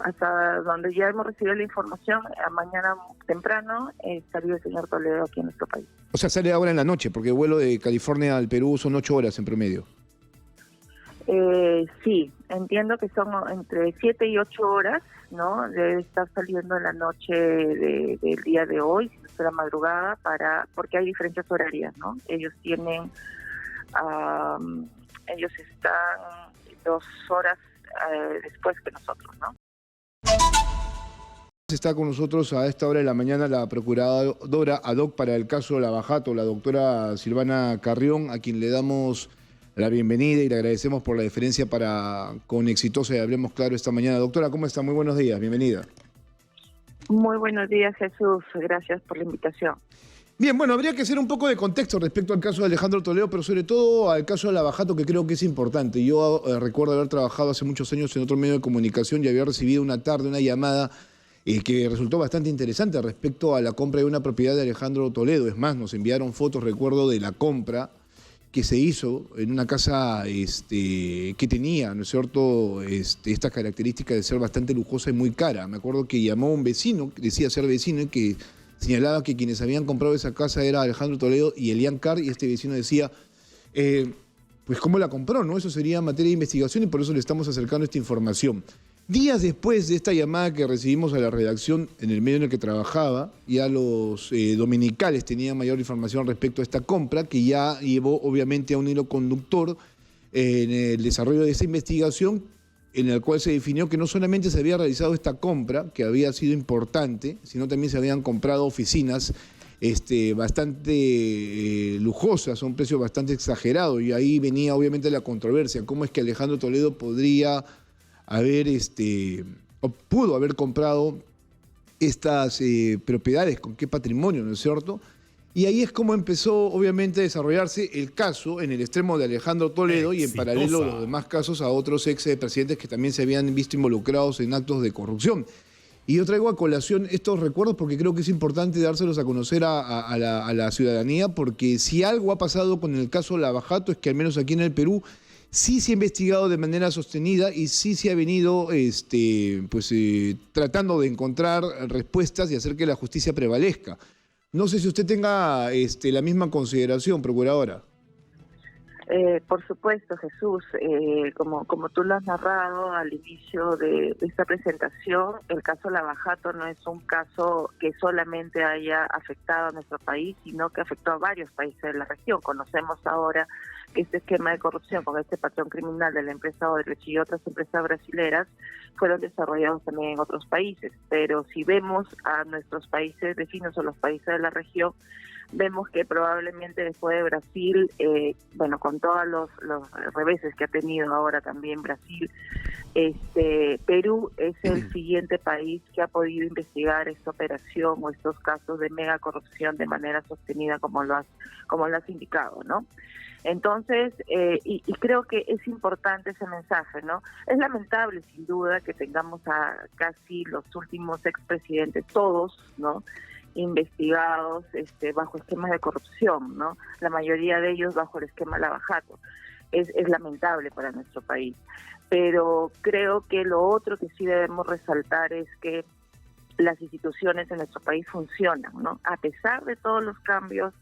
hasta donde ya hemos recibido la información, mañana temprano salió el señor Toledo aquí en nuestro país. O sea, sale ahora en la noche, porque el vuelo de California al Perú son 8 horas en promedio. Sí, entiendo que son entre 7 y 8 horas, ¿no? Debe estar saliendo en la noche del día de hoy, si no es la madrugada, porque hay diferencias horarias, ¿no? Ellos están 2 horas después que nosotros, ¿no? Está con nosotros a esta hora de la mañana la procuradora ad hoc para el caso Lavajato, la doctora Silvana Carrión, a quien le damos la bienvenida y le agradecemos por la deferencia con Exitosa y Hablemos Claro esta mañana. Doctora, ¿cómo está? Muy buenos días, bienvenida. Muy buenos días, Jesús. Gracias por la invitación. Bien, bueno, habría que hacer un poco de contexto respecto al caso de Alejandro Toledo, pero sobre todo al caso de Lavajato, que creo que es importante. Yo recuerdo haber trabajado hace muchos años en otro medio de comunicación y había recibido una tarde una llamada que resultó bastante interesante respecto a la compra de una propiedad de Alejandro Toledo. Es más, nos enviaron fotos, recuerdo, de la compra que se hizo en una casa que tenía, ¿no es cierto?, estas características de ser bastante lujosa y muy cara. Me acuerdo que llamó un vecino, que decía ser vecino, y que señalaba que quienes habían comprado esa casa era Alejandro Toledo y Elian Carr, y este vecino decía, pues cómo la compró, ¿no? Eso sería materia de investigación y por eso le estamos acercando esta información. Días después de esta llamada que recibimos a la redacción en el medio en el que trabajaba, ya los dominicales tenían mayor información respecto a esta compra, que ya llevó obviamente a un hilo conductor en el desarrollo de esta investigación, en el cual se definió que no solamente se había realizado esta compra, que había sido importante, sino también se habían comprado oficinas bastante lujosas, a un precio bastante exagerado, y ahí venía obviamente la controversia, cómo es que Alejandro Toledo podría haber o pudo haber comprado estas propiedades, con qué patrimonio, ¿no es cierto? Y ahí es como empezó obviamente a desarrollarse el caso en el extremo de Alejandro Toledo y en paralelo los demás casos a otros expresidentes que también se habían visto involucrados en actos de corrupción. Y yo traigo a colación estos recuerdos porque creo que es importante dárselos a conocer a la ciudadanía, porque si algo ha pasado con el caso Lavajato es que al menos aquí en el Perú sí se ha investigado de manera sostenida y sí se ha venido tratando de encontrar respuestas y hacer que la justicia prevalezca. No sé si usted tenga la misma consideración, procuradora. Por supuesto, Jesús, como tú lo has narrado al inicio de esta presentación, el caso Lavajato no es un caso que solamente haya afectado a nuestro país, sino que afectó a varios países de la región. Conocemos ahora que este esquema de corrupción con este patrón criminal de la empresa Odebrecht y otras empresas brasileras fueron desarrollados también en otros países, pero si vemos a nuestros países vecinos o los países de la región, vemos que probablemente después de Brasil, con todos los reveses que ha tenido ahora también Brasil, Perú es el siguiente país que ha podido investigar esta operación o estos casos de mega corrupción de manera sostenida como lo has indicado, ¿no? Entonces, y creo que es importante ese mensaje, ¿no? Es lamentable, sin duda, que tengamos a casi los últimos expresidentes, todos, ¿no?, investigados bajo esquemas de corrupción, ¿no? La mayoría de ellos bajo el esquema Lavajato. Es lamentable para nuestro país. Pero creo que lo otro que sí debemos resaltar es que las instituciones en nuestro país funcionan, ¿no? A pesar de todos los cambios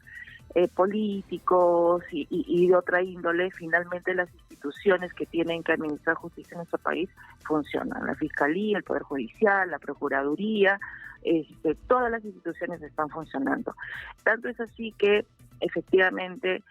políticos y de otra índole, finalmente las instituciones que tienen que administrar justicia en nuestro país funcionan. La Fiscalía, el Poder Judicial, la Procuraduría, todas las instituciones están funcionando. Tanto es así que efectivamente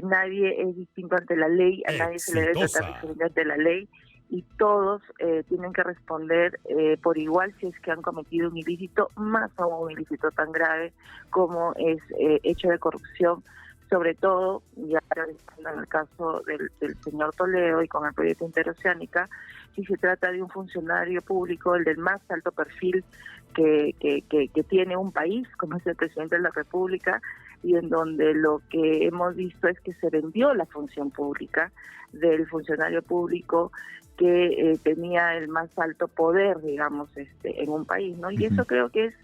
nadie es distinto ante la ley, a nadie se le debe tratar diferente ante la ley, y todos tienen que responder por igual si es que han cometido un ilícito, más aún un ilícito tan grave como es hecho de corrupción, sobre todo, ya en el caso del señor Toledo y con el proyecto Interoceánica, si se trata de un funcionario público, el del más alto perfil que tiene un país, como es el presidente de la República, y en donde lo que hemos visto es que se vendió la función pública del funcionario público que tenía el más alto poder, digamos, en un país, ¿no? Y eso creo que es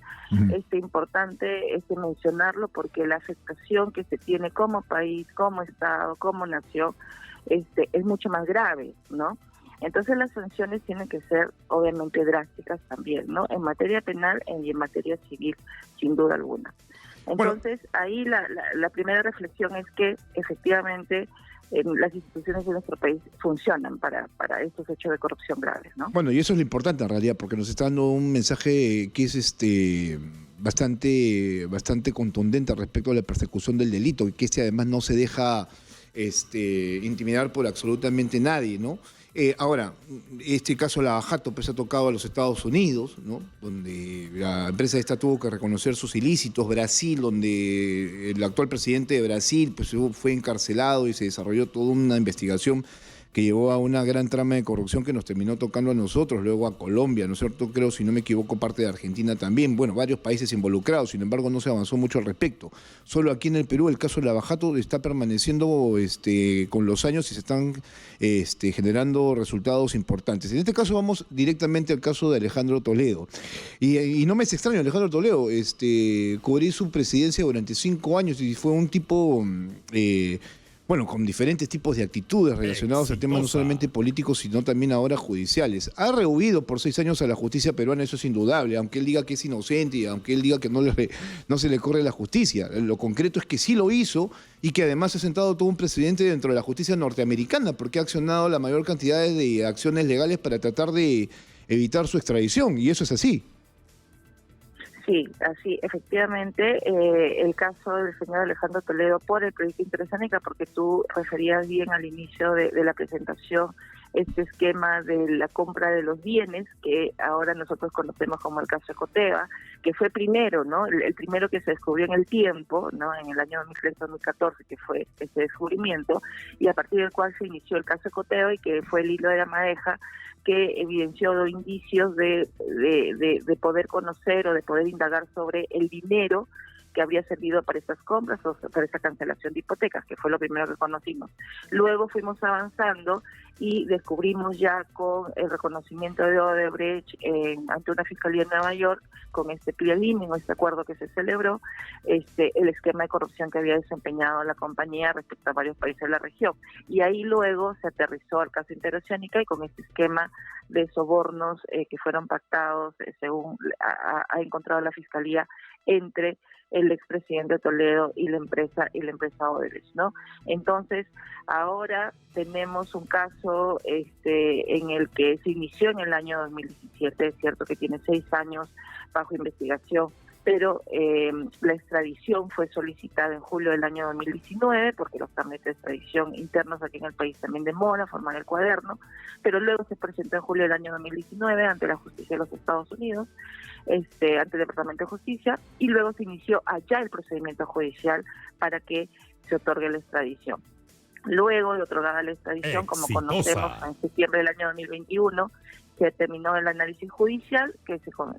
importante mencionarlo, porque la afectación que se tiene como país, como Estado, como nación, es mucho más grave, ¿no? Entonces las sanciones tienen que ser obviamente drásticas también, ¿no? En materia penal y en materia civil, sin duda alguna. Entonces ahí la primera reflexión es que efectivamente las instituciones de nuestro país funcionan para estos hechos de corrupción graves, ¿no? Bueno, y eso es lo importante en realidad, porque nos está dando un mensaje que es bastante contundente respecto a la persecución del delito, y que además no se deja intimidar por absolutamente nadie, ¿no? Ahora, este caso Lavajato pues ha tocado a los Estados Unidos, ¿no? Donde la empresa esta tuvo que reconocer sus ilícitos, Brasil, donde el actual presidente de Brasil pues fue encarcelado y se desarrolló toda una investigación que llevó a una gran trama de corrupción que nos terminó tocando a nosotros, luego a Colombia, ¿no es cierto? Creo, si no me equivoco, parte de Argentina también. Bueno, varios países involucrados, sin embargo no se avanzó mucho al respecto. Solo aquí en el Perú el caso de Lavajato está permaneciendo con los años y se están generando resultados importantes. En este caso vamos directamente al caso de Alejandro Toledo. Y no me es extraño, Alejandro Toledo, cubrí su presidencia durante 5 años y fue un tipo... bueno, con diferentes tipos de actitudes relacionados a temas no solamente políticos, sino también ahora judiciales. Ha rehuido por 6 años a la justicia peruana, eso es indudable, aunque él diga que es inocente y aunque él diga que no se le corre la justicia. Lo concreto es que sí lo hizo y que además ha sentado todo un precedente dentro de la justicia norteamericana, porque ha accionado la mayor cantidad de acciones legales para tratar de evitar su extradición, y eso es así. Sí, así, efectivamente, el caso del señor Alejandro Toledo por el proyecto Interesanica, porque tú referías bien al inicio de la presentación este esquema de la compra de los bienes que ahora nosotros conocemos como el caso Ecoteva, que fue primero, ¿no? El primero que se descubrió en el tiempo, ¿no? En el año 2013-2014, que fue ese descubrimiento, y a partir del cual se inició el caso Ecoteva y que fue el hilo de la madeja que evidenció indicios de poder conocer o de poder indagar sobre el dinero que habría servido para estas compras o para esta cancelación de hipotecas, que fue lo primero que conocimos. Luego fuimos avanzando y descubrimos ya con el reconocimiento de Odebrecht ante una fiscalía en Nueva York, con este plea limine, este acuerdo que se celebró, el esquema de corrupción que había desempeñado la compañía respecto a varios países de la región. Y ahí luego se aterrizó al caso Interoceánica y con este esquema de sobornos que fueron pactados, según ha encontrado la fiscalía, entre el expresidente Toledo y la empresa Odebrecht, ¿no? Entonces, ahora tenemos un caso en el que se inició en el año 2017, es cierto que tiene 6 años bajo investigación, pero la extradición fue solicitada en julio del año 2019, porque los trámites de extradición internos aquí en el país también demoran, forman el cuaderno, pero luego se presentó en julio del año 2019 ante la justicia de los Estados Unidos, ante el Departamento de Justicia, y luego se inició allá el procedimiento judicial para que se otorgue la extradición. Luego de otorgada la extradición, como conocemos, en septiembre del año 2021, se terminó el análisis judicial,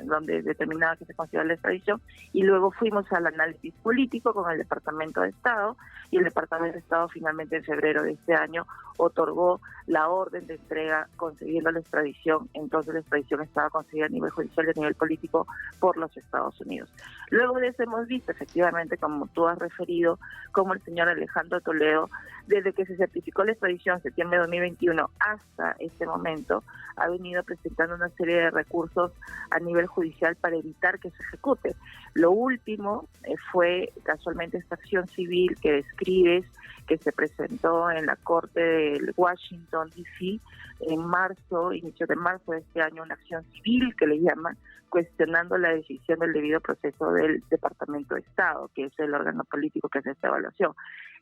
donde determinaba que se considera la extradición, y luego fuimos al análisis político con el Departamento de Estado, y el Departamento de Estado finalmente en febrero de este año otorgó la orden de entrega concediendo la extradición. Entonces la extradición estaba concedida a nivel judicial y a nivel político por los Estados Unidos. Luego de eso hemos visto, efectivamente, como tú has referido, como el señor Alejandro Toledo, desde que se certificó la extradición en septiembre de 2021 hasta este momento, ha venido presentando una serie de recursos a nivel judicial para evitar que se ejecute. Lo último fue casualmente esta acción civil que describes, que se presentó en la Corte de Washington, D.C., en marzo, inicio de marzo de este año, una acción civil que le llaman, cuestionando la decisión del debido proceso del Departamento de Estado, que es el órgano político que hace esta evaluación.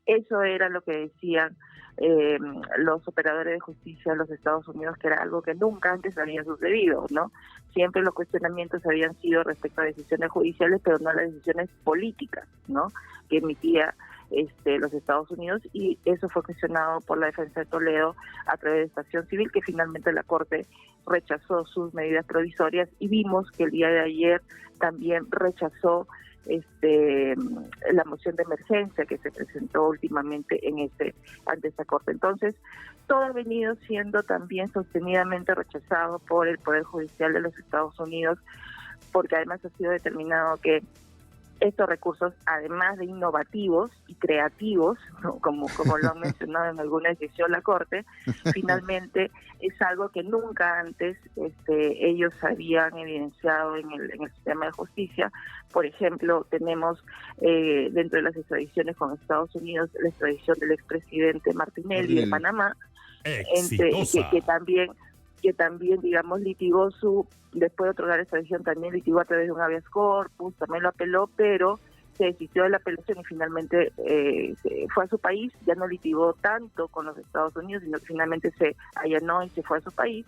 Eso era lo que decían los operadores de justicia de los Estados Unidos, que era algo que nunca antes había sucedido, ¿no? Siempre los cuestionamientos habían sido respecto a decisiones judiciales, pero no a las decisiones políticas, ¿no?, que emitía los Estados Unidos, y eso fue cuestionado por la defensa de Toledo a través de esta acción civil, que finalmente la Corte rechazó sus medidas provisorias, y vimos que el día de ayer también rechazó la moción de emergencia que se presentó últimamente ante esta Corte. Entonces, todo ha venido siendo también sostenidamente rechazado por el Poder Judicial de los Estados Unidos, porque además ha sido determinado que Estos recursos, además de innovativos y creativos, ¿no? como lo han mencionado en alguna decisión la Corte, finalmente es algo que nunca antes ellos habían evidenciado en el sistema de justicia. Por ejemplo, tenemos dentro de las extradiciones con Estados Unidos la extradición del expresidente Martinelli de Panamá, que también, digamos, litigó después de otorgar esta decisión, también litigó a través de un habeas corpus, también lo apeló, pero se desistió de la apelación y finalmente fue a su país, ya no litigó tanto con los Estados Unidos, sino que finalmente se allanó y se fue a su país.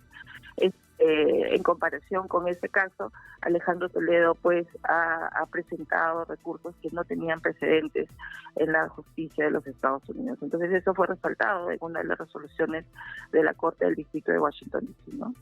En comparación con este caso, Alejandro Toledo pues ha presentado recursos que no tenían precedentes en la justicia de los Estados Unidos. Entonces eso fue resaltado en una de las resoluciones de la Corte del Distrito de Washington, D.C., ¿no?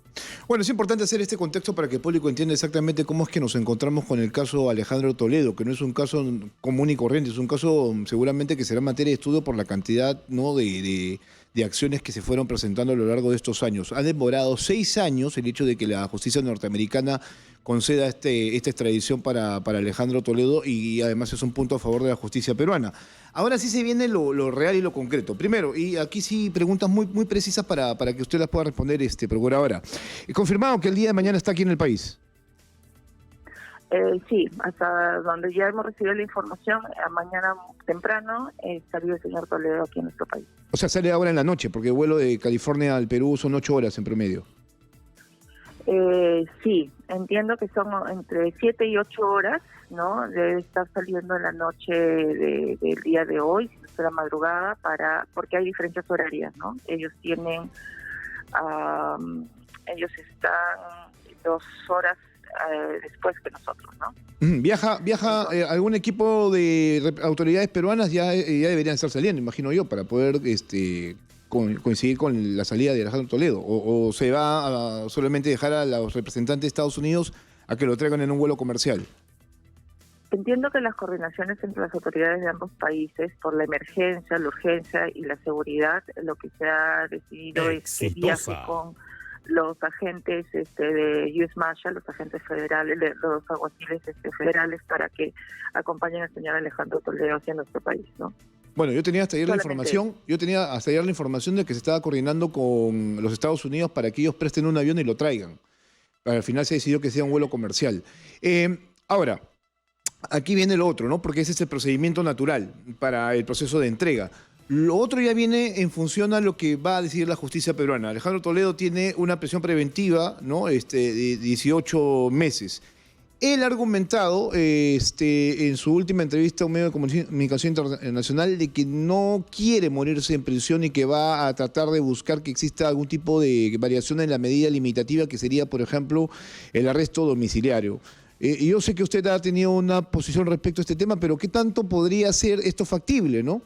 Bueno, es importante hacer este contexto para que el público entienda exactamente cómo es que nos encontramos con el caso Alejandro Toledo, que no es un caso común y corriente, es un caso seguramente que será materia de estudio por la cantidad, ¿no?, de acciones que se fueron presentando a lo largo de estos años. Ha demorado 6 años el hecho de que la justicia norteamericana conceda esta extradición para Alejandro Toledo, y además es un punto a favor de la justicia peruana. Ahora sí se viene lo real y lo concreto. Primero, y aquí sí preguntas muy precisas para que usted las pueda responder, procuradora. Confirmado que el día de mañana está aquí en el país. Sí, hasta donde ya hemos recibido la información, mañana temprano estaría el señor Toledo aquí en nuestro país. O sea, sale ahora en la noche, porque el vuelo de California al Perú son 8 horas en promedio. Sí, entiendo que son entre 7 y 8 horas, ¿no? Debe estar saliendo en la noche del día de hoy, si no es la madrugada, porque hay diferencias horarias, ¿no? Ellos están 2 horas después que nosotros, ¿no? ¿Viaja algún equipo de autoridades peruanas? Ya deberían estar saliendo, imagino yo, para poder coincidir con la salida de Alejandro Toledo, o se va a solamente dejar a los representantes de Estados Unidos a que lo traigan en un vuelo comercial. Entiendo que las coordinaciones entre las autoridades de ambos países, por la emergencia, la urgencia y la seguridad, lo que se ha decidido es que viaje con los agentes de US Marshal, los agentes federales, los alguaciles federales, para que acompañen al señor Alejandro Toledo hacia nuestro país, ¿no? Bueno, yo tenía hasta ayer la información de que se estaba coordinando con los Estados Unidos para que ellos presten un avión y lo traigan. Al final se decidió que sea un vuelo comercial. Ahora, aquí viene lo otro, ¿no? Porque ese es el procedimiento natural para el proceso de entrega. Lo otro ya viene en función a lo que va a decidir la justicia peruana. Alejandro Toledo tiene una prisión preventiva, ¿no?, de 18 meses. Él ha argumentado en su última entrevista a un medio de comunicación internacional de que no quiere morirse en prisión y que va a tratar de buscar que exista algún tipo de variación en la medida limitativa, que sería, por ejemplo, el arresto domiciliario. Y yo sé que usted ha tenido una posición respecto a este tema, pero ¿qué tanto podría ser esto factible, no?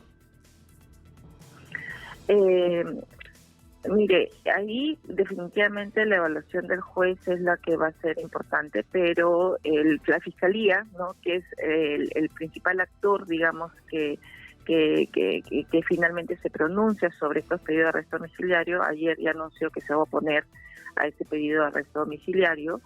Mire, ahí definitivamente la evaluación del juez es la que va a ser importante, pero la fiscalía, ¿no?, que es el principal actor, digamos, que finalmente se pronuncia sobre estos pedidos de arresto domiciliario, ayer ya anunció que se va a oponer a ese pedido de arresto domiciliario.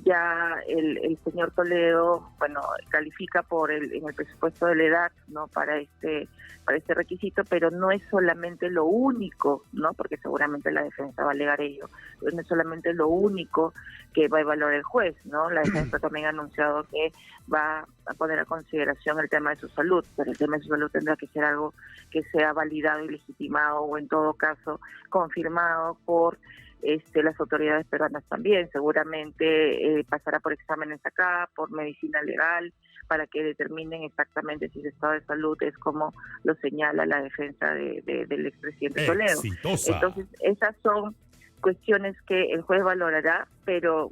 Ya el señor Toledo, bueno, califica en el presupuesto de la edad, ¿no?, para este requisito, pero no es solamente lo único, ¿no?, porque seguramente la defensa va a alegar ello, pero no es solamente lo único que va a evaluar el juez, ¿no? La defensa también ha anunciado que va a poner a consideración el tema de su salud, pero el tema de su salud tendrá que ser algo que sea validado y legitimado, o en todo caso confirmado por las autoridades peruanas también. Seguramente pasará por exámenes acá, por medicina legal, para que determinen exactamente si su estado de salud es como lo señala la defensa del expresidente Toledo. Entonces, esas son cuestiones que el juez valorará, pero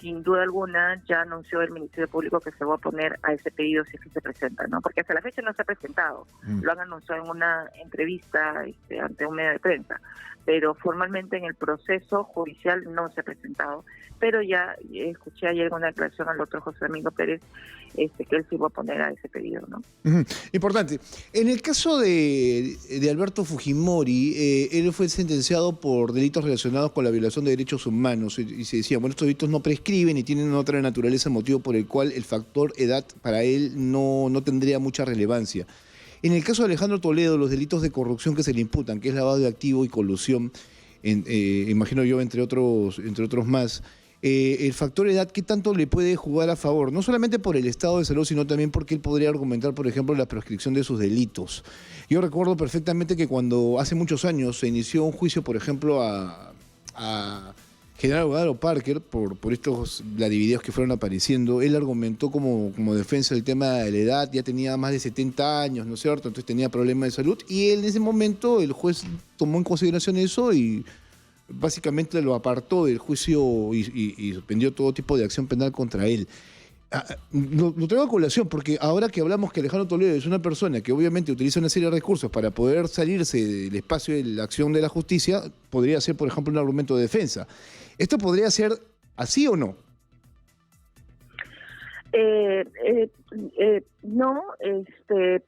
sin duda alguna ya anunció el Ministerio Público que se va a oponer a ese pedido si es que se presenta, ¿no? Porque hasta la fecha no se ha presentado, lo han anunciado en una entrevista ante un medio de prensa, pero formalmente en el proceso judicial no se ha presentado. Pero ya escuché ayer una declaración al otro José Domingo Pérez, que él sí va a poner a ese pedido, ¿no? Importante. En el caso de Alberto Fujimori, él fue sentenciado por delitos relacionados con la violación de derechos humanos y se decía, bueno, estos delitos no prescriben y tienen otra naturaleza, motivo por el cual el factor edad para él no tendría mucha relevancia. En el caso de Alejandro Toledo, los delitos de corrupción que se le imputan, que es lavado de activo y colusión, imagino yo, entre otros más, el factor edad, ¿qué tanto le puede jugar a favor? No solamente por el estado de salud, sino también porque él podría argumentar, por ejemplo, la prescripción de sus delitos. Yo recuerdo perfectamente que cuando hace muchos años se inició un juicio, por ejemplo, a General Godaro Parker, por estos ladivideos que fueron apareciendo, él argumentó como defensa el tema de la edad, ya tenía más de 70 años, ¿no es cierto? Entonces tenía problemas de salud y él, en ese momento el juez tomó en consideración eso y básicamente lo apartó del juicio y suspendió todo tipo de acción penal contra él. Lo traigo a colación porque ahora que hablamos que Alejandro Toledo es una persona que obviamente utiliza una serie de recursos para poder salirse del espacio de la acción de la justicia, podría ser, por ejemplo, un argumento de defensa. ¿Esto podría ser así o no? No,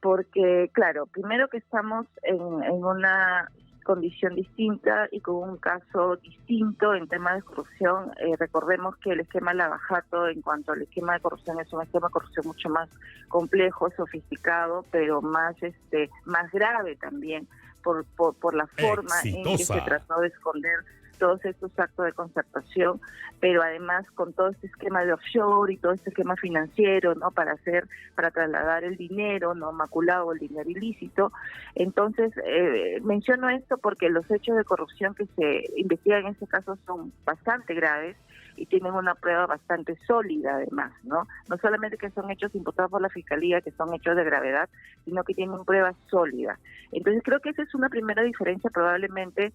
porque, claro, primero que estamos en una condición distinta y con un caso distinto en temas de corrupción. Recordemos que el esquema Lava Jato, en cuanto al esquema de corrupción, es un esquema de corrupción mucho más complejo, sofisticado, pero más grave también por la forma en que se trató de esconder todos estos actos de concertación, pero además con todo este esquema de offshore y todo este esquema financiero, ¿no? Para trasladar el dinero no maculado, el dinero ilícito. Entonces, menciono esto porque los hechos de corrupción que se investigan en este caso son bastante graves y tienen una prueba bastante sólida además, ¿no? No solamente que son hechos imputados por la Fiscalía, que son hechos de gravedad, sino que tienen pruebas sólidas. Entonces creo que esa es una primera diferencia probablemente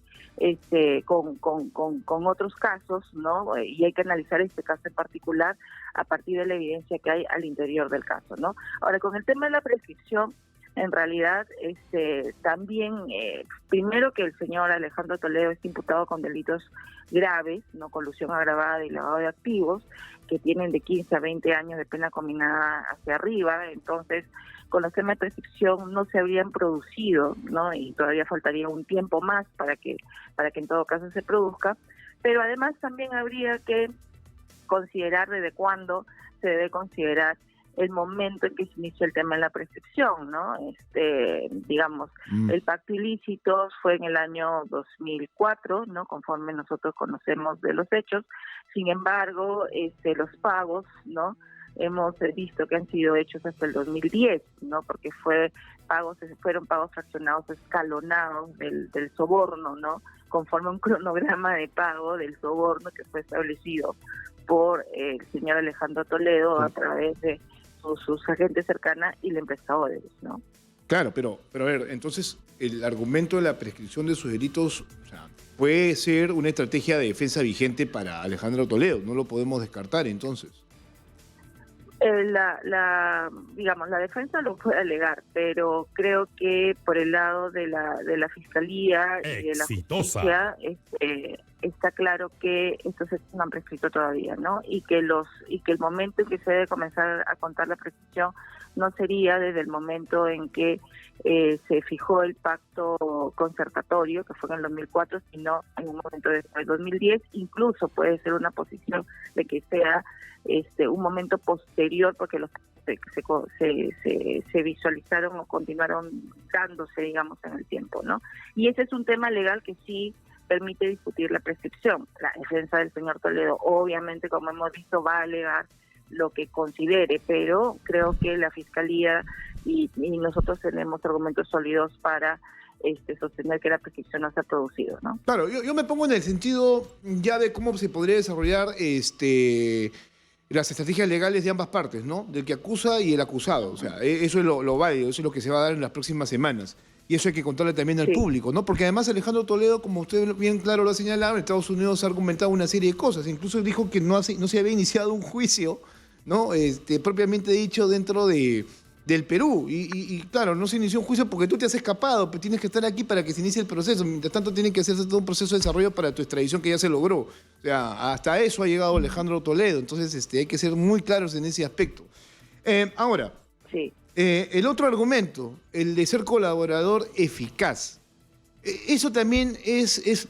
con otros casos, ¿no? Y hay que analizar este caso en particular a partir de la evidencia que hay al interior del caso, ¿no? Ahora, con el tema de la prescripción, en realidad, también, primero que el señor Alejandro Toledo es imputado con delitos graves, no colusión agravada y lavado de activos, que tienen de 15 a 20 años de pena combinada hacia arriba. Entonces, con los temas de prescripción no se habrían producido, ¿no? Y todavía faltaría un tiempo más para que en todo caso se produzca. Pero además también habría que considerar desde cuándo se debe considerar el momento en que se inició el tema de la prescripción, ¿no? Digamos, el pacto ilícito fue en el año 2004, ¿no? Conforme nosotros conocemos de los hechos. Sin embargo, los pagos, ¿no? Hemos visto que han sido hechos hasta el 2010, ¿no? Porque fueron pagos fraccionados, escalonados del soborno, ¿no? Conforme a un cronograma de pago del soborno que fue establecido por el señor Alejandro Toledo a través de sus agentes cercanas y la empresa Odebrecht, ¿no? Claro, pero a ver, entonces el argumento de la prescripción de sus delitos, o sea, puede ser una estrategia de defensa vigente para Alejandro Toledo, no lo podemos descartar entonces. Digamos, la defensa lo puede alegar, pero creo que por el lado de la Fiscalía y de la Justicia está claro que estos hechos no han prescrito todavía, ¿no? Y que el momento en que se debe comenzar a contar la prescripción no sería desde el momento en que se fijó el pacto concertatorio, que fue en el 2004, sino en un momento después del 2010. Incluso puede ser una posición de que sea un momento posterior, porque los se visualizaron o continuaron dándose, digamos, en el tiempo, ¿no? Y ese es un tema legal que sí permite discutir la prescripción. La defensa del señor Toledo, obviamente, como hemos visto, va a alegar lo que considere, pero creo que la Fiscalía y nosotros tenemos argumentos sólidos para sostener que la prescripción no se ha producido, ¿no? Claro, yo me pongo en el sentido ya de cómo se podría desarrollar las estrategias legales de ambas partes, ¿no? Del que acusa y el acusado. O sea, eso es lo válido, eso es lo que se va a dar en las próximas semanas. Y eso hay que contarle también al público, ¿no? Porque además Alejandro Toledo, como usted bien claro lo ha señalado, en Estados Unidos ha argumentado una serie de cosas. Incluso dijo que no se había iniciado un juicio, ¿no? Propiamente dicho, dentro de del Perú. Y claro, no se inició un juicio porque tú te has escapado, pero tienes que estar aquí para que se inicie el proceso. Mientras tanto, tiene que hacerse todo un proceso de desarrollo para tu extradición que ya se logró. O sea, hasta eso ha llegado Alejandro Toledo. Entonces, hay que ser muy claros en ese aspecto. Ahora, Sí. el otro argumento, el de ser colaborador eficaz. Eso también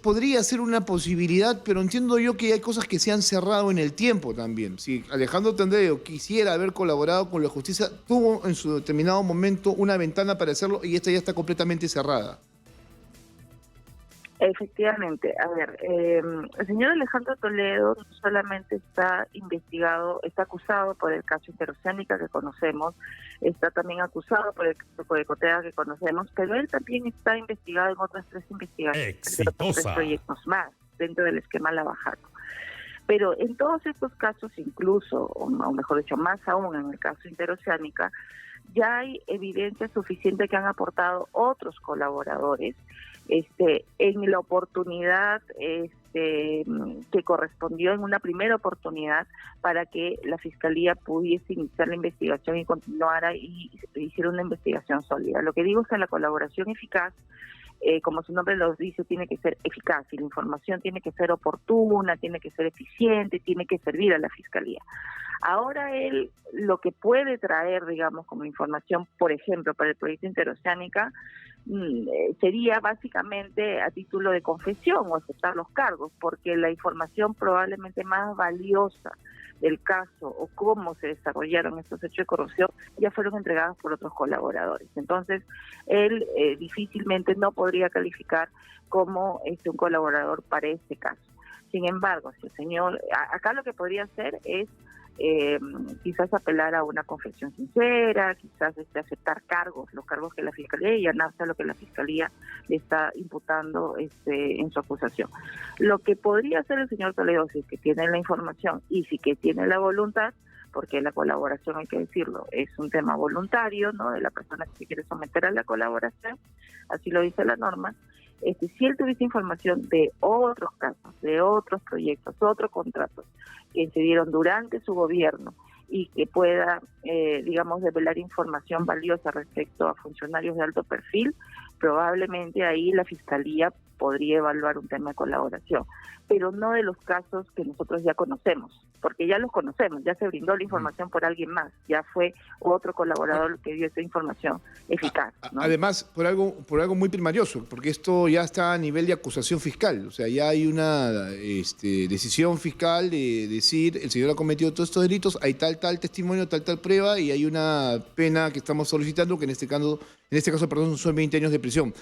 podría ser una posibilidad, pero entiendo yo que hay cosas que se han cerrado en el tiempo también. Si Alejandro Toledo quisiera haber colaborado con la justicia, tuvo en su determinado momento una ventana para hacerlo y esta ya está completamente cerrada. Efectivamente, a ver, el señor Alejandro Toledo no solamente está acusado por el caso Interoceánica que conocemos, está también acusado por el caso Codecotea que conocemos, pero él también está investigado en otras 3 investigaciones, de otros 3 proyectos más dentro del esquema Lavajato. Pero en todos estos casos, incluso, o mejor dicho, más aún en el caso Interoceánica, ya hay evidencia suficiente que han aportado otros colaboradores en la oportunidad que correspondió en una primera oportunidad para que la Fiscalía pudiese iniciar la investigación y continuara y hiciera una investigación sólida. Lo que digo es que la colaboración eficaz, como su nombre lo dice, tiene que ser eficaz y la información tiene que ser oportuna, tiene que ser eficiente, tiene que servir a la Fiscalía. Ahora él lo que puede traer, digamos, como información, por ejemplo, para el proyecto Interoceánica, sería básicamente a título de confesión o aceptar los cargos, porque la información probablemente más valiosa del caso o cómo se desarrollaron estos hechos de corrupción ya fueron entregados por otros colaboradores. Entonces, él difícilmente no podría calificar como un colaborador para este caso. Sin embargo, si el señor, acá lo que podría hacer es quizás apelar a una confesión sincera, quizás aceptar los cargos que la Fiscalía, y llenarse a lo que la Fiscalía le está imputando en su acusación. Lo que podría hacer el señor Toledo, si es que tiene la información y si que tiene la voluntad, porque la colaboración, hay que decirlo, es un tema voluntario, ¿no?, de la persona que se quiere someter a la colaboración, así lo dice la norma. Si él tuviese información de otros casos, de otros proyectos, otros contratos que se dieron durante su gobierno y que pueda, digamos, develar información valiosa respecto a funcionarios de alto perfil, probablemente ahí la Fiscalía podría evaluar un tema de colaboración, pero no de los casos que nosotros ya conocemos, porque ya los conocemos, ya se brindó la información por alguien más, ya fue otro colaborador que dio esa información eficaz, ¿no? Además, por algo muy primarioso, porque esto ya está a nivel de acusación fiscal, o sea, ya hay una decisión fiscal de decir, el señor ha cometido todos estos delitos, hay tal testimonio, tal prueba, y hay una pena que estamos solicitando, que en este caso, son 20 años de prisión.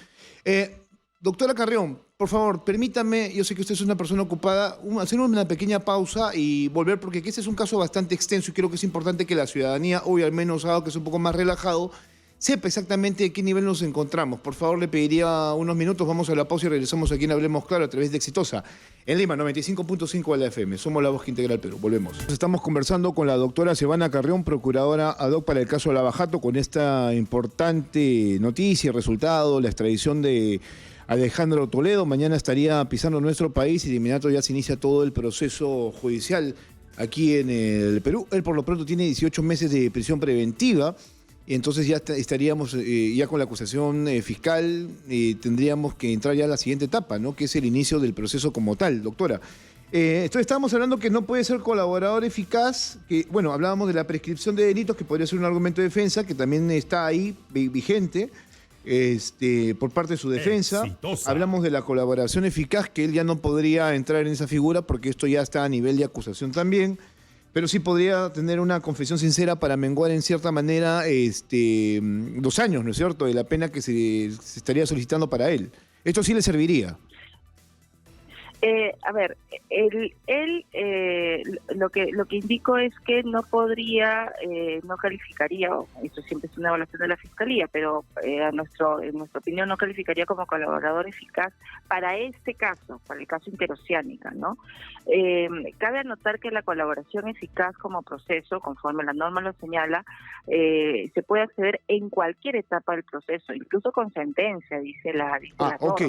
Doctora Carrión, por favor, permítame, yo sé que usted es una persona ocupada, hacer una pequeña pausa y volver, porque este es un caso bastante extenso y creo que es importante que la ciudadanía, hoy al menos algo que es un poco más relajado, sepa exactamente de qué nivel nos encontramos. Por favor, le pediría unos minutos, vamos a la pausa y regresamos aquí en Hablemos Claro a través de Exitosa. En Lima, 95.5 de la FM. Somos la voz que integra el Perú. Volvemos. Estamos conversando con la doctora Silvana Carrión, procuradora ad hoc para el caso Lavajato, con esta importante noticia y resultado, la extradición de Alejandro Toledo. Mañana estaría pisando nuestro país y de inmediato ya se inicia todo el proceso judicial aquí en el Perú. Él por lo pronto tiene 18 meses de prisión preventiva. Y entonces ya estaríamos ya con la acusación fiscal y tendríamos que entrar ya a la siguiente etapa, ¿no?, que es el inicio del proceso como tal, doctora. Entonces estábamos hablando que no puede ser colaborador eficaz, que bueno, hablábamos de la prescripción de delitos, que podría ser un argumento de defensa, que también está ahí vigente por parte de su defensa. Exitosa. Hablamos de la colaboración eficaz, que él ya no podría entrar en esa figura porque esto ya está a nivel de acusación también. Pero sí podría tener una confesión sincera para menguar en cierta manera 2 años, ¿no es cierto?, de la pena que se estaría solicitando para él. Esto sí le serviría. A ver, lo que indico es que no podría, no calificaría, esto siempre es una evaluación de la Fiscalía, pero en nuestra opinión no calificaría como colaborador eficaz para este caso, para el caso Interoceánica, ¿no? Cabe anotar que la colaboración eficaz como proceso, conforme la norma lo señala, se puede acceder en cualquier etapa del proceso, incluso con sentencia, dice la norma. Ok.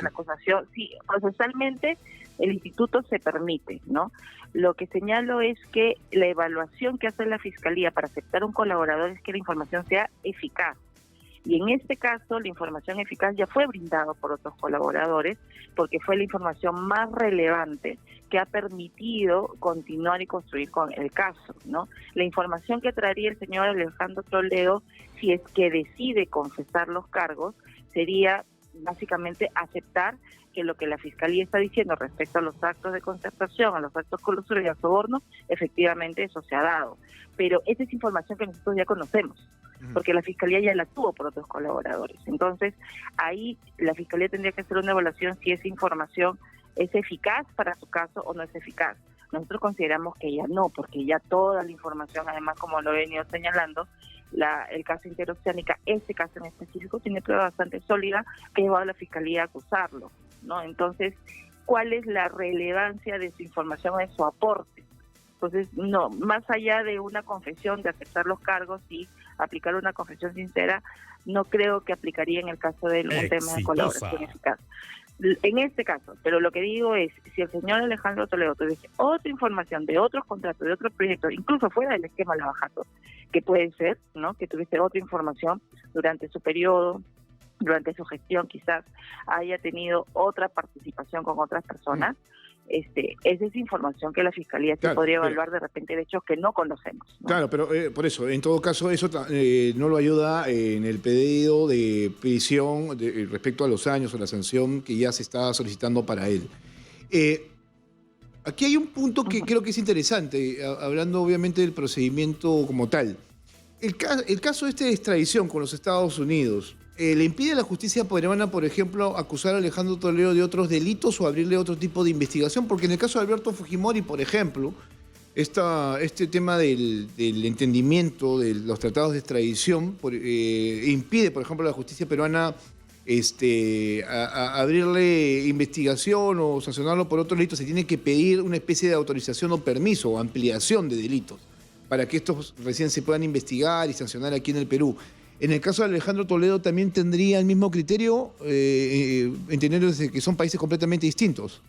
La acusación, sí, procesalmente el instituto se permite, ¿no? Lo que señalo es que la evaluación que hace la Fiscalía para aceptar un colaborador es que la información sea eficaz. Y en este caso, la información eficaz ya fue brindada por otros colaboradores, porque fue la información más relevante que ha permitido continuar y construir con el caso, ¿no? La información que traería el señor Alejandro Toledo, si es que decide confesar los cargos, sería básicamente aceptar que lo que la Fiscalía está diciendo respecto a los actos de concertación, a los actos colusorios y a soborno, efectivamente eso se ha dado. Pero esa es información que nosotros ya conocemos, porque la Fiscalía ya la tuvo por otros colaboradores. Entonces, ahí la Fiscalía tendría que hacer una evaluación si esa información es eficaz para su caso o no es eficaz. Nosotros consideramos que ya no, porque ya toda la información, además, como lo he venido señalando, el caso Interoceánica, este caso en específico, tiene prueba bastante sólida que ha llevado a la Fiscalía a acusarlo, ¿no? Entonces, ¿cuál es la relevancia de su información, de su aporte? Entonces, no, más allá de una confesión, de aceptar los cargos y aplicar una confesión sincera, no creo que aplicaría en el caso de un tema de colaboración eficaz. En este caso, pero lo que digo es, si el señor Alejandro Toledo tuviese otra información de otros contratos, de otros proyectos, incluso fuera del esquema Lavajato, que puede ser, ¿no?, que tuviese otra información durante su periodo, durante su gestión, quizás haya tenido otra participación con otras personas, esa es información que la Fiscalía sí podría evaluar de repente de hechos que no conocemos, ¿no? Claro, pero por eso, en todo caso, eso no lo ayuda en el pedido de prisión respecto a los años o la sanción que ya se está solicitando para él. Aquí hay un punto que creo que es interesante, hablando obviamente del procedimiento como tal. El caso de extradición con los Estados Unidos, ¿le impide a la justicia peruana, por ejemplo, acusar a Alejandro Toledo de otros delitos o abrirle otro tipo de investigación? Porque en el caso de Alberto Fujimori, por ejemplo, este tema del entendimiento de los tratados de extradición impide, por ejemplo, a la justicia peruana abrirle investigación o sancionarlo por otro delito. Se tiene que pedir una especie de autorización o permiso o ampliación de delitos para que estos recién se puedan investigar y sancionar aquí en el Perú. En el caso de Alejandro Toledo también tendría el mismo criterio, entendiendo que son países completamente distintos.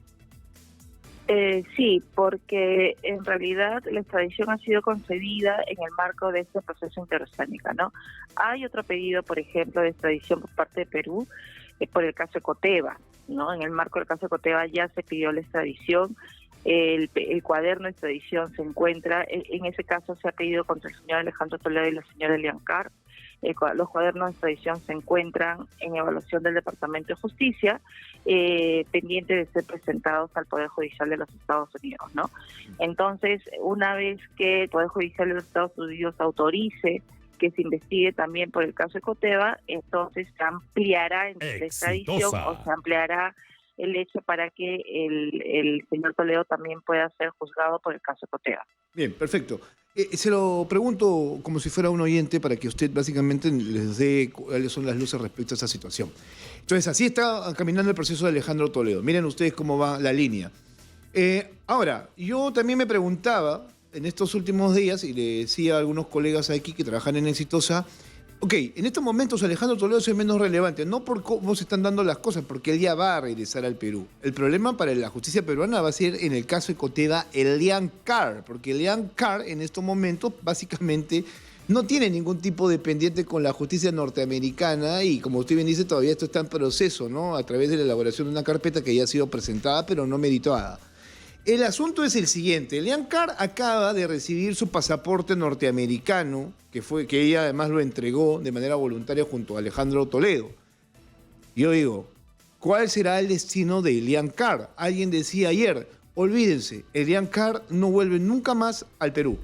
Sí, porque en realidad la extradición ha sido concedida en el marco de este proceso interoceánico, ¿no? Hay otro pedido, por ejemplo, de extradición por parte de Perú, por el caso de Coteva, ¿no? En el marco del caso de Coteva ya se pidió la extradición. El cuaderno de extradición se encuentra, en ese caso se ha pedido contra el señor Alejandro Toledo y la señora Elian Carr. Los cuadernos de extradición se encuentran en evaluación del Departamento de Justicia, pendiente de ser presentados al Poder Judicial de los Estados Unidos, ¿no? Entonces, una vez que el Poder Judicial de los Estados Unidos autorice que se investigue también por el caso de Coteva, entonces se ampliará la extradición o se ampliará el hecho para que el señor Toledo también pueda ser juzgado por el caso de Coteva. Bien, perfecto. Se lo pregunto como si fuera un oyente para que usted básicamente les dé cuáles son las luces respecto a esa situación. Entonces, así está caminando el proceso de Alejandro Toledo. Miren ustedes cómo va la línea. Ahora, yo también me preguntaba en estos últimos días, y le decía a algunos colegas aquí que trabajan en Exitosa, ok, en estos momentos Alejandro Toledo es el menos relevante, no por cómo se están dando las cosas, porque él ya va a regresar al Perú. El problema para la justicia peruana va a ser, en el caso de Coteva, Elian Carr, porque Elian Carr en estos momentos básicamente no tiene ningún tipo de pendiente con la justicia norteamericana y, como usted bien dice, todavía esto está en proceso, ¿no? A través de la elaboración de una carpeta que ya ha sido presentada, pero no meditada. El asunto es el siguiente. Elian Carr acaba de recibir su pasaporte norteamericano, que ella además lo entregó de manera voluntaria junto a Alejandro Toledo. Yo digo, ¿cuál será el destino de Elian Carr? Alguien decía ayer, olvídense, Elian Carr no vuelve nunca más al Perú.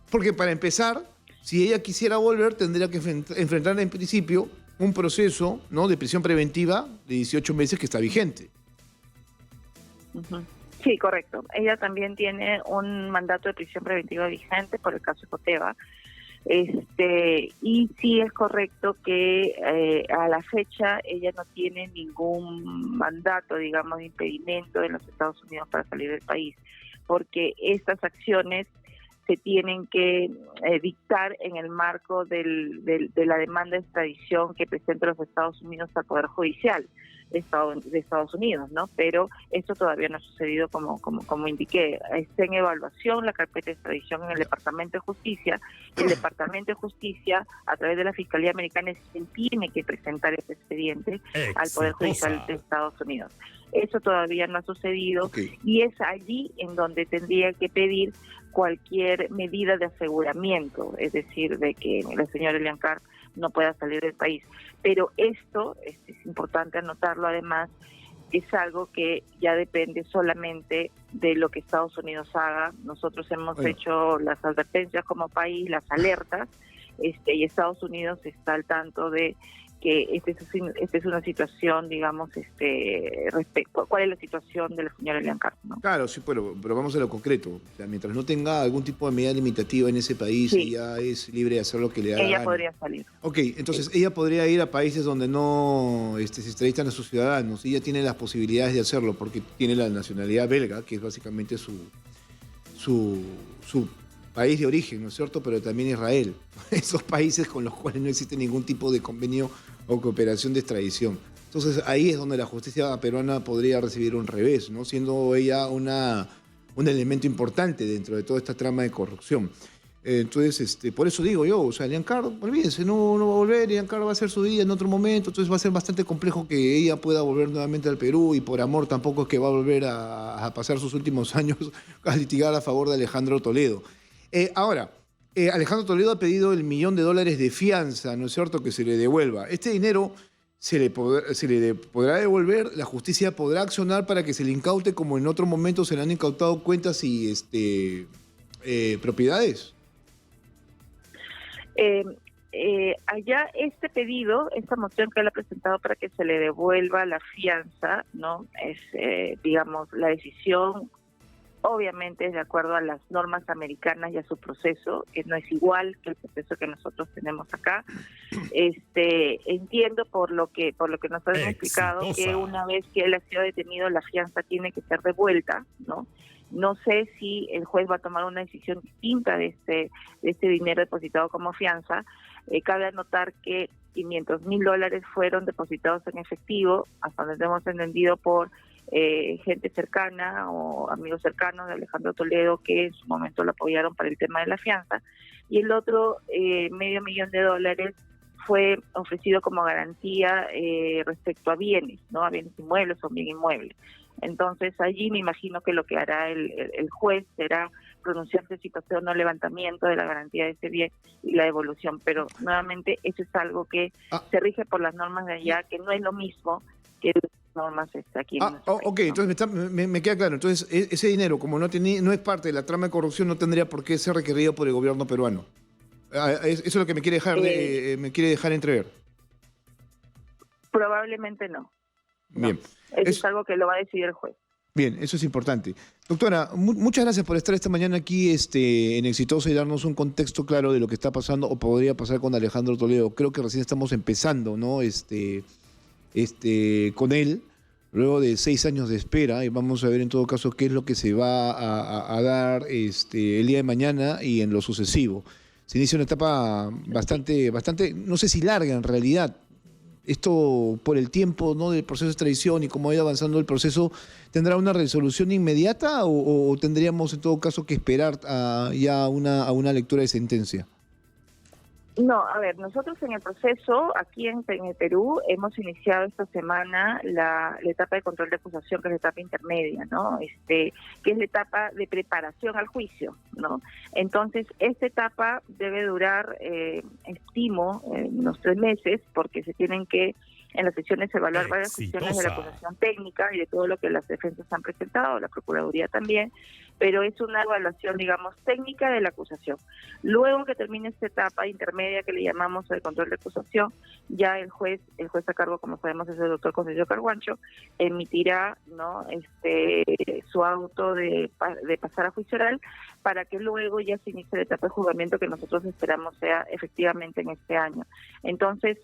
Porque para empezar, si ella quisiera volver, tendría que enfrentar en principio un proceso, ¿no?, de prisión preventiva de 18 meses que está vigente. Sí, correcto. Ella también tiene un mandato de prisión preventiva vigente por el caso de Coteva. Y sí es correcto que a la fecha ella no tiene ningún mandato, digamos, de impedimento en los Estados Unidos para salir del país, porque estas acciones se tienen que dictar en el marco de la demanda de extradición que presenta los Estados Unidos al Poder Judicial. de Estados Unidos, ¿no? Pero esto todavía no ha sucedido como indiqué. Está en evaluación la carpeta de extradición en el Departamento de Justicia. El Departamento de Justicia, a través de la Fiscalía Americana, tiene que presentar ese expediente al Poder Judicial de Estados Unidos. Eso todavía no ha sucedido y es allí en donde tendría que pedir cualquier medida de aseguramiento, es decir, de que la señora Elian Carr no pueda salir del país. Pero esto, es importante anotarlo además, es algo que ya depende solamente de lo que Estados Unidos haga. Nosotros hemos hecho las advertencias como país, las alertas, y Estados Unidos está al tanto de que esta es una situación, digamos, respecto cuál es la situación de la señora Elian Carr, ¿no? Claro, sí, pero vamos a lo concreto. O sea, mientras no tenga algún tipo de medida limitativa en ese país, ella es libre de hacer lo que le haga. Ella podría salir. Ok, entonces ella podría ir a países donde no se extraditan a sus ciudadanos. Ella tiene las posibilidades de hacerlo porque tiene la nacionalidad belga, que es básicamente su país de origen, ¿no es cierto? Pero también Israel. Esos países con los cuales no existe ningún tipo de convenio o cooperación de extradición. Entonces ahí es donde la justicia peruana podría recibir un revés, ¿no? Siendo ella un elemento importante dentro de toda esta trama de corrupción. Entonces, por eso digo yo, o sea, Elian Carr, olvídense, no va a volver, Elian Carr va a hacer su vida en otro momento, entonces va a ser bastante complejo que ella pueda volver nuevamente al Perú y por amor tampoco es que va a volver a pasar sus últimos años a litigar a favor de Alejandro Toledo. Ahora, Alejandro Toledo ha pedido $1 millón de fianza, ¿no es cierto?, que se le devuelva. Este dinero se le podrá devolver, la justicia podrá accionar para que se le incaute como en otro momento se le han incautado cuentas y propiedades. Allá este pedido, esta moción que él ha presentado para que se le devuelva la fianza, ¿no? Es, digamos, la decisión obviamente es de acuerdo a las normas americanas y a su proceso, que no es igual que el proceso que nosotros tenemos acá. Entiendo por lo que nos han explicado que una vez que él ha sido detenido, la fianza tiene que ser devuelta, ¿no? No sé si el juez va a tomar una decisión distinta de este dinero depositado como fianza. Cabe anotar que $500,000 fueron depositados en efectivo, hasta donde hemos entendido, por gente cercana o amigos cercanos de Alejandro Toledo que en su momento lo apoyaron para el tema de la fianza, y el otro $500,000 fue ofrecido como garantía respecto a bienes, ¿no? A bienes inmuebles o bien inmuebles. Entonces allí me imagino que lo que hará el juez será pronunciarse si procede o no levantamiento de la garantía de ese bien y la devolución, pero nuevamente eso es algo que se rige por las normas de allá, que no es lo mismo que las normas aquí en nuestro país, ok, ¿no? entonces me queda claro. Entonces ese dinero, como no es parte de la trama de corrupción, no tendría por qué ser requerido por el gobierno peruano. Eso es lo que me quiere dejar entrever. Probablemente no. Bien. Eso es algo que lo va a decidir el juez. Bien, eso es importante. Doctora, muchas gracias por estar esta mañana aquí en Exitosa y darnos un contexto claro de lo que está pasando o podría pasar con Alejandro Toledo. Creo que recién estamos empezando, ¿no? Con él, luego de 6 años de espera, y vamos a ver en todo caso qué es lo que se va a dar el día de mañana y en lo sucesivo. Se inicia una etapa bastante, no sé si larga en realidad. Esto por el tiempo, ¿no?, del proceso de extradición y cómo ha ido avanzando el proceso, ¿tendrá una resolución inmediata o tendríamos en todo caso que esperar a una lectura de sentencia? No, a ver, nosotros en el proceso, aquí en el Perú, hemos iniciado esta semana la etapa de control de acusación, que es la etapa intermedia, ¿no? Que es la etapa de preparación al juicio, ¿no? Entonces, esta etapa debe durar, estimo, unos 3 meses, porque se tienen que, en las sesiones, evaluar varias cuestiones de la acusación técnica y de todo lo que las defensas han presentado, la Procuraduría también, pero es una evaluación, digamos, técnica de la acusación. Luego que termine esta etapa intermedia que le llamamos el control de acusación, ya el juez a cargo, como sabemos, es el doctor Concepción Carguancho, emitirá, ¿no?, su auto de pasar a juicio oral, para que luego ya se inicie la etapa de juzgamiento que nosotros esperamos sea efectivamente en este año. Entonces,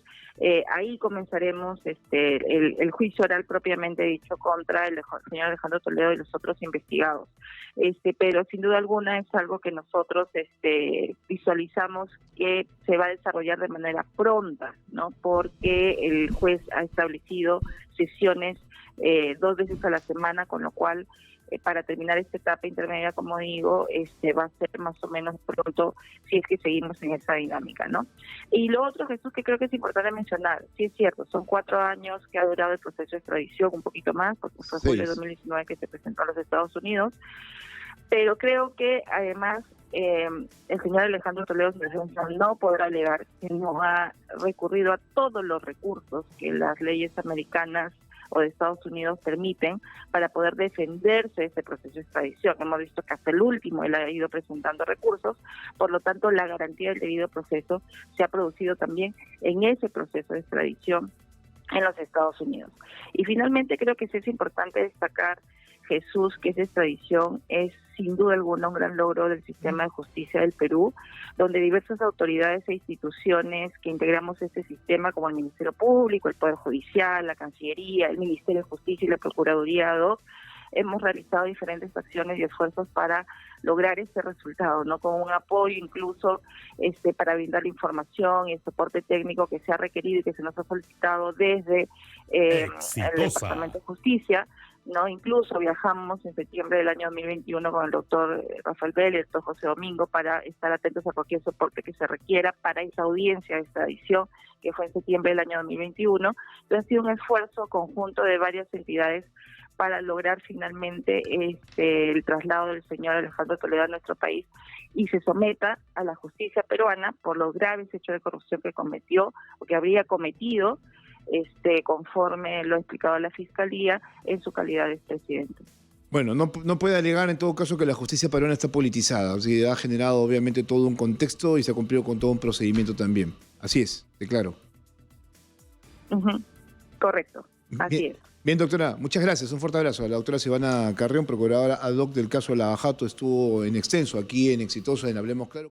ahí comenzaremos el juicio oral propiamente dicho contra el señor Alejandro Toledo y los otros investigados. pero sin duda alguna es algo que nosotros visualizamos que se va a desarrollar de manera pronta, ¿no? Porque el juez ha establecido sesiones 2 veces a la semana, con lo cual para terminar esta etapa intermedia, como digo, va a ser más o menos pronto si es que seguimos en esa dinámica, ¿no? Y lo otro, Jesús, que creo que es importante mencionar, sí es cierto, son 4 años que ha durado el proceso de extradición, un poquito más, porque fue julio de 2019 que se presentó a los Estados Unidos, pero creo que además el señor Alejandro Toledo no podrá alegar que no ha recurrido a todos los recursos que las leyes americanas o de Estados Unidos permiten para poder defenderse de este proceso de extradición. Hemos visto que hasta el último él ha ido presentando recursos, por lo tanto la garantía del debido proceso se ha producido también en ese proceso de extradición en los Estados Unidos. Y finalmente creo que sí es importante destacar, Jesús, que esa extradición es sin duda alguna un gran logro del sistema de justicia del Perú, donde diversas autoridades e instituciones que integramos este sistema, como el Ministerio Público, el Poder Judicial, la Cancillería, el Ministerio de Justicia y la Procuraduría ad hoc, hemos realizado diferentes acciones y esfuerzos para lograr este resultado, ¿no? Con un apoyo incluso para brindar la información y el soporte técnico que se ha requerido y que se nos ha solicitado desde el Departamento de Justicia, ¿no? Incluso viajamos en septiembre del año 2021 con el doctor Rafael Vélez, el doctor José Domingo, para estar atentos a cualquier soporte que se requiera para esa audiencia de extradición, que fue en septiembre del año 2021. Entonces ha sido un esfuerzo conjunto de varias entidades para lograr finalmente el traslado del señor Alejandro Toledo a nuestro país y se someta a la justicia peruana por los graves hechos de corrupción que cometió o que habría cometido, conforme lo ha explicado la Fiscalía en su calidad de expresidente. Bueno, no puede alegar en todo caso que la justicia peruana está politizada, o sea, ha generado obviamente todo un contexto y se ha cumplido con todo un procedimiento también. Así es, te claro. Correcto, así es. Bien, doctora, muchas gracias. Un fuerte abrazo. La doctora Silvana Carrión, procuradora ad hoc del caso Lava Jato, estuvo en extenso aquí en Exitosa en Hablemos Claro.